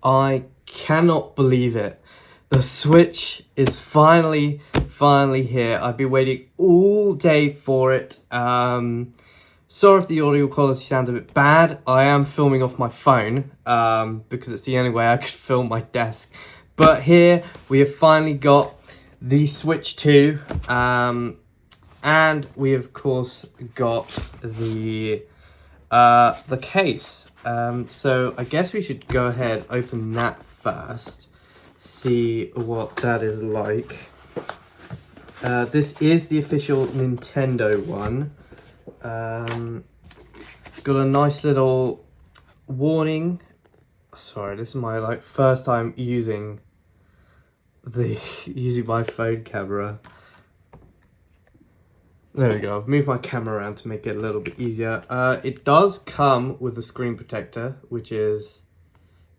I cannot believe it. The Switch is finally here. I've been waiting all day for it. Sorry if the audio quality sounds a bit bad. I am filming off my phone because it's the only way I could film my desk. But here we have finally got the Switch 2. And we of course got the case. So I guess we should go ahead, open that first, see what that is like. This is the official Nintendo one. Got a nice little warning. Sorry, this is my first time using my phone camera. There we go. I've moved my camera around to make it a little bit easier. It does come with a screen protector, which is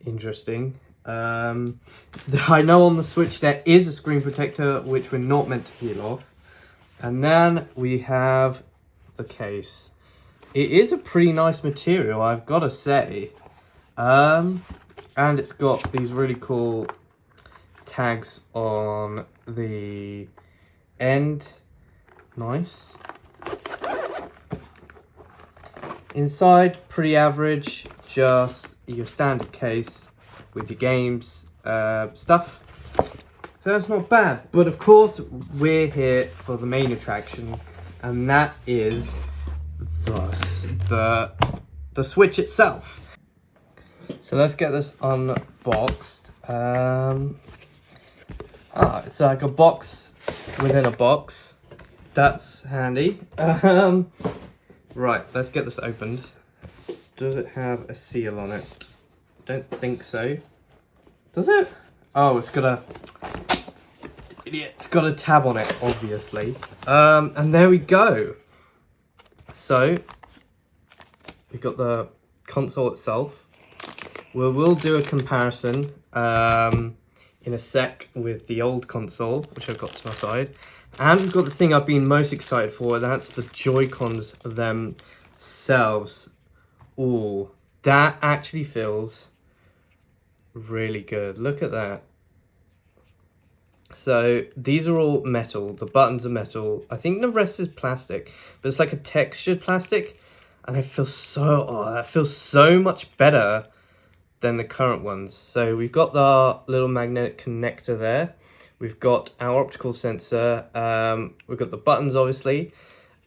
interesting. I know on the Switch there is a screen protector, which we're not meant to peel off. And then we have the case. It is a pretty nice material, I've got to say. And it's got these really cool tags on the end. Nice. Inside, pretty average, just your standard case with your games stuff. So that's not bad. But of course, we're here for the main attraction, and that is the Switch itself. So let's get this unboxed. It's like a box within a box. That's handy. Right, let's get this opened. Does it have a seal on it? Don't think so. Does it? Oh, it's got a tab on it, obviously. And there we go. So we've got the console itself. We'll do a comparison in a sec with the old console, which I've got to my side. And we've got the thing I've been most excited for, that's the Joy-Cons themselves. Ooh, that actually feels really good. Look at that. So these are all metal. The buttons are metal. I think the rest is plastic, but it's like a textured plastic. And that feels so much better than the current ones. So we've got the little magnetic connector there. We've got our optical sensor. We've got the buttons, obviously.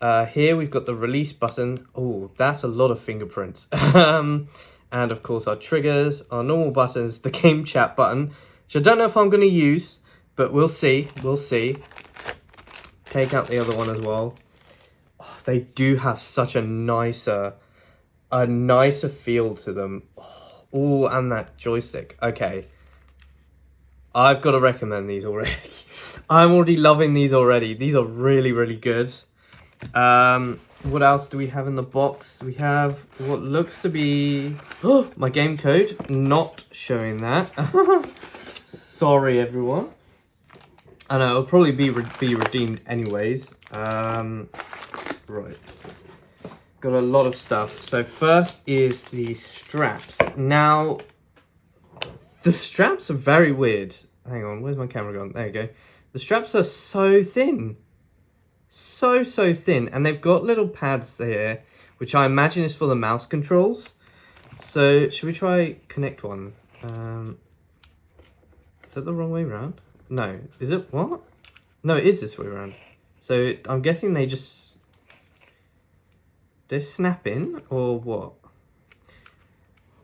Here we've got the release button. Oh, that's a lot of fingerprints. And of course our triggers, our normal buttons, the game chat button, which I don't know if I'm going to use, but we'll see. We'll see. Take out the other one as well. Oh, they do have such a nicer feel to them. Oh, and that joystick. Okay. I've got to recommend these already. I'm already loving these already. These are really, really good. What else do we have in the box? We have what looks to be my game code. Not showing that. Sorry, everyone. I know it'll probably be redeemed anyways. Right. Got a lot of stuff. So first is the straps. Now, the straps are very weird. Hang on, where's my camera gone? There you go. The straps are so thin. So thin. And they've got little pads there, which I imagine is for the mouse controls. So, should we try connect one? Is that the wrong way around? No. Is it what? No, it is this way around. So, I'm guessing they snap in, or what?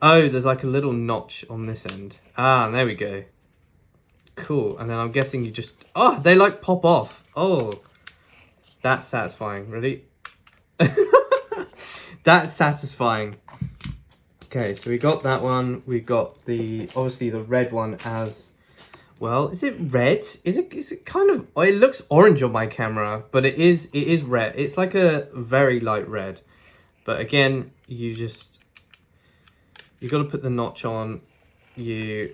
Oh, there's like a little notch on this end. Ah, there we go. Cool. And then I'm guessing you just... Oh, they like pop off. Oh, that's satisfying. Ready? That's satisfying. Okay, so we got that one. We got obviously the red one as well. Is it red? Is it kind of... Oh, it looks orange on my camera, but it is red. It's like a very light red. But again, you got to put the notch on, you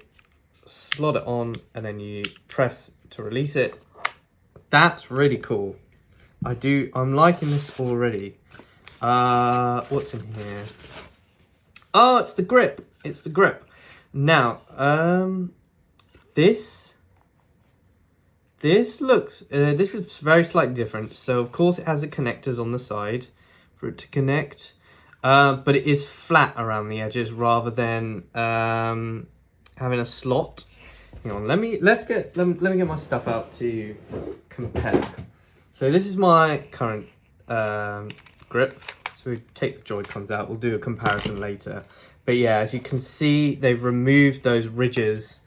slot it on, and then you press to release it. That's really cool. I'm liking this already. What's in here? Oh, it's the grip. it's the grip. Now, this looks, this is very slightly different. So of course it has the connectors on the side for it to connect, but it is flat around the edges rather than having a slot. Hang on, let me get my stuff out to compare. So this is my current grip. So we take the Joy-Cons out. We'll do a comparison later. But yeah, as you can see, they've removed those ridges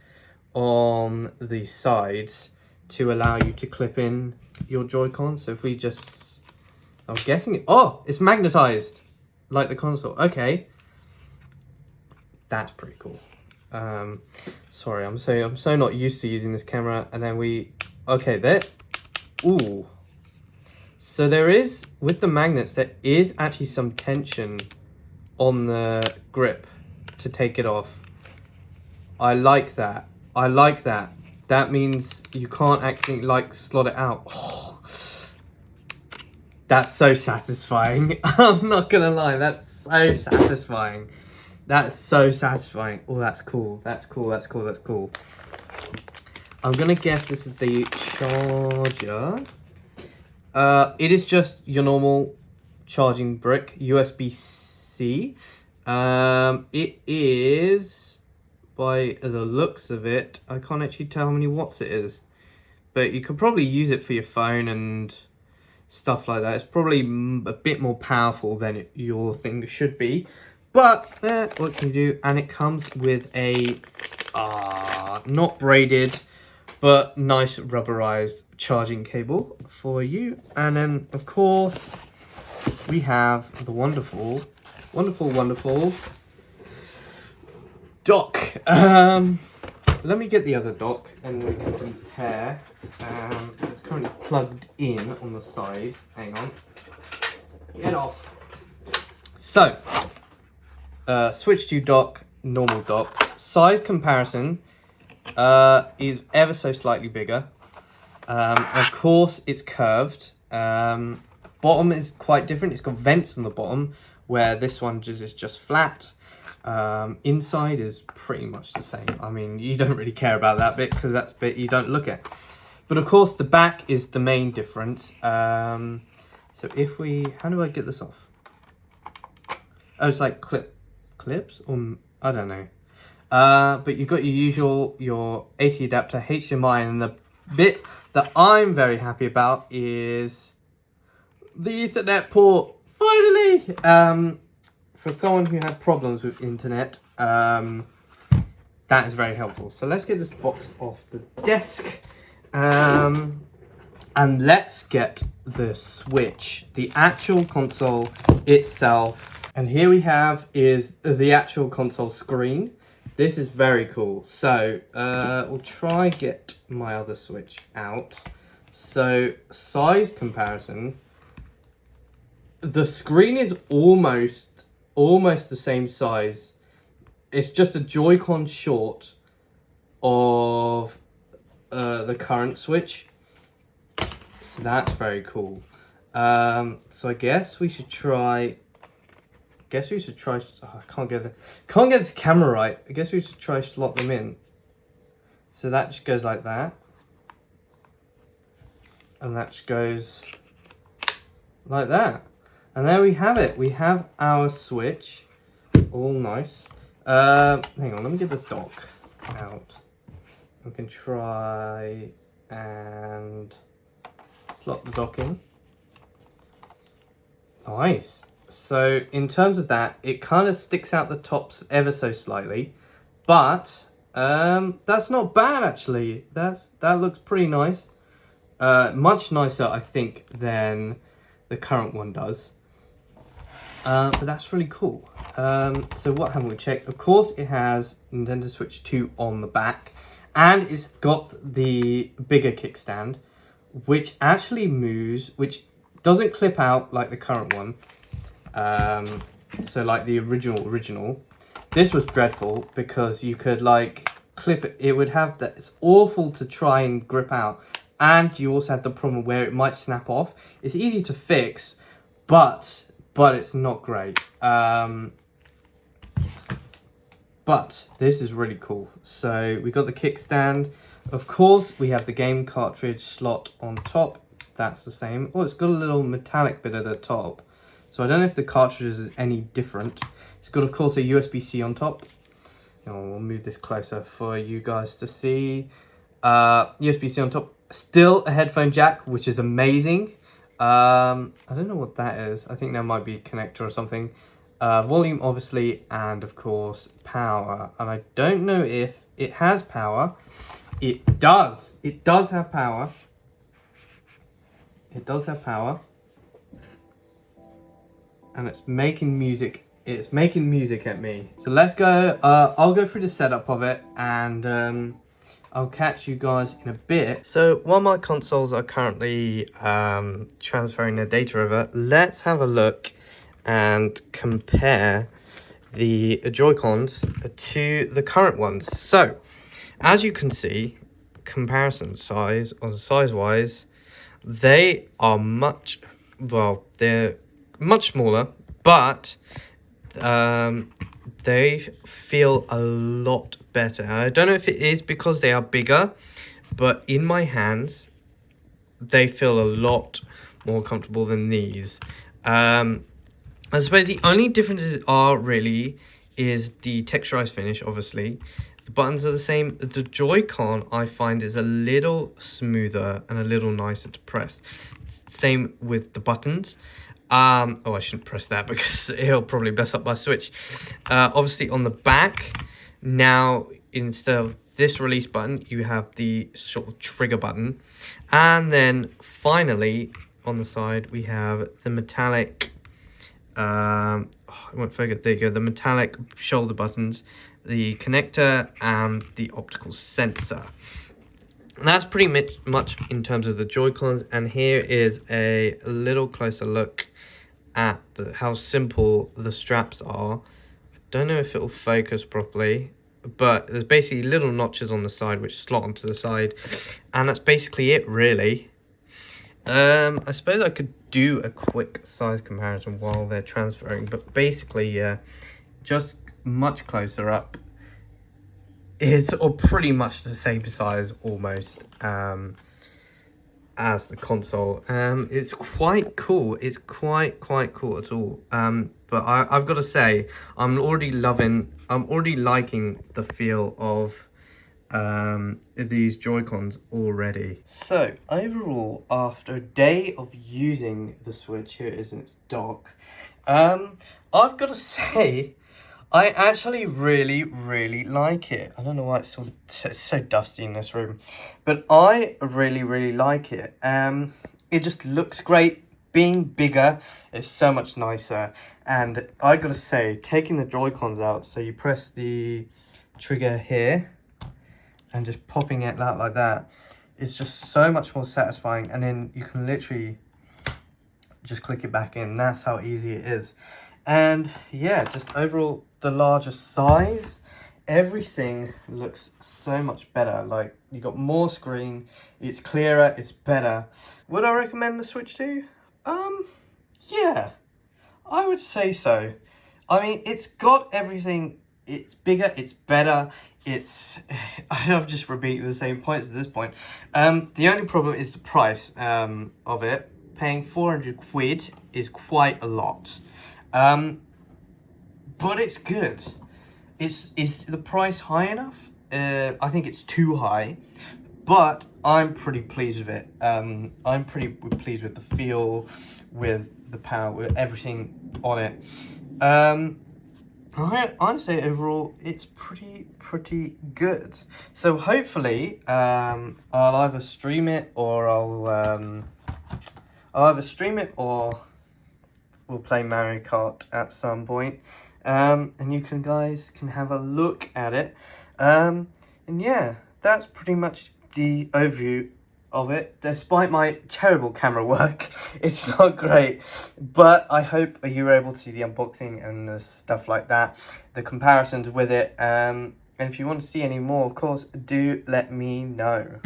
on the sides to allow you to clip in your Joy-Con. So if we just, I'm guessing, oh, it's magnetized like the console. Okay, that's pretty cool. Sorry, I'm so not used to using this camera. And then okay, there. Ooh. So there is, with the magnets, there is actually some tension on the grip to take it off. I like that. I like that. That means you can't actually slot it out. Oh, that's so satisfying. I'm not gonna lie, that's so satisfying. That's so satisfying. Oh, that's cool. That's cool. That's cool. That's cool. I'm gonna guess this is the charger. It is just your normal charging brick, USB-C. It is, by the looks of it, I can't actually tell how many watts it is, but you could probably use it for your phone and stuff like that. It's probably a bit more powerful than your thing should be, but what can you do? And it comes with a, not braided, but nice rubberized charging cable for you. And then of course we have the wonderful dock. Let me get the other dock and we can compare. It's currently plugged in on the side. Hang on, get off. So switch to dock, normal dock. Size comparison is ever so slightly bigger. Of course, it's curved. Bottom is quite different. It's got vents on the bottom, where this one is just flat. Inside is pretty much the same. I mean, you don't really care about that bit because that's the bit you don't look at. But of course, the back is the main difference. So if how do I get this off? Oh, it's like clips, or I don't know. But you've got your AC adapter, HDMI, and the bit that I'm very happy about is the Ethernet port. Finally, for someone who had problems with internet, that is very helpful. So let's get this box off the desk, and let's get the Switch, the actual console itself. And here we have is the actual console screen. This is very cool. So we'll try get my other Switch out. So size comparison. The screen is almost the same size. It's just a Joy-Con short of the current Switch. So that's very cool. So I guess we should try. Oh, I can't get this camera right. I guess we should try slot them in. So that just goes like that, and that just goes like that, and there we have it. We have our Switch, all nice. Hang on, let me get the dock out. We can try and slot the dock in. Nice. So in terms of that, it kind of sticks out the tops ever so slightly, but that's not bad actually. That looks pretty nice. Much nicer, I think, than the current one does. But that's really cool. So what haven't we checked? Of course, it has Nintendo Switch 2 on the back, and it's got the bigger kickstand, which actually moves, which doesn't clip out like the current one. So like the original, this was dreadful because you could like clip it. It would have that. It's awful to try and grip out, and you also had the problem where it might snap off. It's easy to fix, but it's not great. But this is really cool. So we got the kickstand. Of course, we have the game cartridge slot on top. That's the same. Oh, it's got a little metallic bit at the top. So I don't know if the cartridge is any different. It's got, of course, a USB-C on top. We'll move this closer for you guys to see. USB-C on top. Still a headphone jack, which is amazing. I don't know what that is. I think that might be a connector or something. Volume, obviously, and of course, power. And I don't know if it has power. It does. It does have power. It does have power. And it's making music. It's making music at me. So let's go. I'll go through the setup of it, and I'll catch you guys in a bit. So while my consoles are currently transferring their data over, let's have a look and compare the Joy-Cons to the current ones. So as you can see, comparison size, or size-wise, they are they're much smaller, but they feel a lot better. And I don't know if it is because they are bigger, but in my hands, they feel a lot more comfortable than these. I suppose the only differences are really is the texturized finish, obviously. The buttons are the same. The Joy-Con, I find, is a little smoother and a little nicer to press. Same with the buttons. Oh, I shouldn't press that because it'll probably mess up my Switch. Obviously, on the back, now, instead of this release button, you have the sort of trigger button. And then, finally, on the side, we have the metallic... I won't forget, there you go, the metallic shoulder buttons, the connector, and the optical sensor. And that's pretty much in terms of the Joy-Cons. And here is a little closer look at how simple the straps are. I don't know if it will focus properly, but there's basically little notches on the side which slot onto the side, and that's basically it, really. I suppose I could do a quick size comparison while they're transferring, but basically, just much closer up. It's pretty much the same size almost as the console. It's quite cool. It's quite cool at all. But I've got to say, I'm already liking the feel of these Joy-Cons already. So overall, after a day of using the Switch, here it is in its dock, I've got to say, I actually really like it. I don't know why it's so dusty in this room, but I really like it. It just looks great. Being bigger is so much nicer, and I gotta say, taking the Joy-Cons out, so you press the trigger here and just popping it out like that, is just so much more satisfying. And then you can literally just click it back in. That's how easy it is. And yeah, just overall, the larger size, everything looks so much better. Like, you got more screen, it's clearer, it's better. Would I recommend the Switch to? Yeah, I would say so. I mean, it's got everything. It's bigger, it's better, I've just repeated the same points at this point. The only problem is the price of it. Paying 400 quid is quite a lot. But it's good. Is the price high enough? I think it's too high, but I'm pretty pleased with it. I'm pretty pleased with the feel, with the power, with everything on it. I say overall it's pretty good. So hopefully I'll either stream it or I'll either stream it or we'll play Mario Kart at some point. And you guys can have a look at it. And yeah, that's pretty much the overview of it. Despite my terrible camera work, it's not great, but I hope you were able to see the unboxing and the stuff like that, the comparisons with it. And if you want to see any more, of course, do let me know.